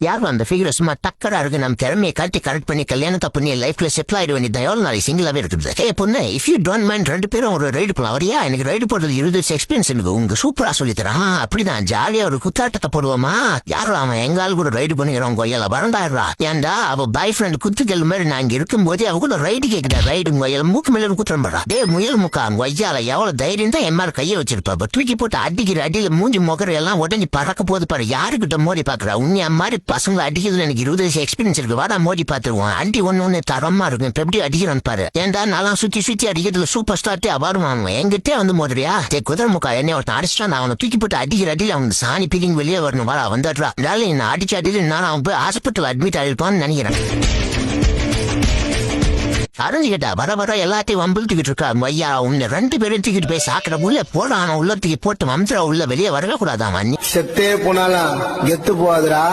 யாரும் அந்த ஃபிகர் சும்மா டக்கரா இருக்கு. நம்ம திறமையை காட்டி கரெக்ட் பண்ணி கல்யாணத்தை பண்ணி லைஃப்ல செட்டில் ஆயிட வேண்டியது. எவ்வளவு நாளைக்கு சிங்கிளாவே இருக்குது. ஏ பொண்ணு, இஃப் யூ டோன்ட் மைண்ட் 2 பேரும் ஒரு ரைடு போலாம். வரியா? எனக்கு ரைடு போடுறது 20 வருஷம் எக்ஸ்பீரியன்ஸ் இருக்கு. உங்க சூப்பரா சொல்லி தரான். அப்படிதான் ஜாலியா ஒரு குத்தாட்டத்தை போடுவோமா? யாரும் அவன் எங்கால் கூட ரைடு பண்ணிக்கிறோம். கொய்யால வரண்டாயிரா. ஏன்டா அவ பாய் ஃப்ரெண்ட் குத்துக்கள் மாதிரி நான் இங்க இருக்கும் போதே அவ கூட ரைடு கேட்கிட்ட. ரைடு கொய்யால மூக்கு மேல குத்துறா. டே முயல் முக்கா கொய்யால எவ்வளவு தைரியம் தான் எம்மாரு கையை வச்சிருப்பா. தூக்கி போட்டு அடிக்கிற அடியில மூஞ்சி முகர எல்லாம் உடஞ்சி பறக்க போது பாரு. யாருக்கிட்ட மோதி பாக்குறா? உன்னை மாதிரி பசங்களை அடிக்கிறது எனக்கு 20 வருஷம் எக்ஸ்பீரியன்ஸ் இருக்கு. வாடா மோதி பாத்துருவோம். அடி ஒண்ணு தரமா இருக்கும். இப்ப எப்படி அடிக்கிறான் பாரு. ஏன்டா நல்லா சுத்தி அடிக்கிறதுல சூப்பர் ஸ்டார்ட்டே அவார்டு வாங்குவேன். என்கிட்டே வந்து மோதுறியா? குதிரை முக்கா என்ன ஒருத்தன் அடிச்சிட்டான். அவனை தூக்கி போட்டு அடிக்கிற அடியில் அவன் சாணி பீலிங் வெளியே வரணும். வாடா வந்துடுறா. என்ன அடிச்சு அடியில் நான் அவன் போய் ஹாஸ்பிட்டல் அட்மிட் ஆயிருப்பான்னு நினைக்கிறேன். அறிஞ்சுக்கிட்டா வர எல்லாத்தையும் வம்பிழுத்துக்கிட்டு இருக்கா. ஐயா உன்னை 2 பேரும் தூக்கிட்டு போய் சாக்கிற உள்ள போடான உள்ளத்துக்கு போட்டு வம்சரா உள்ள வெளியே வரவே கூடாதான். செத்தே போனாலும் கெத்து போகாதுடா.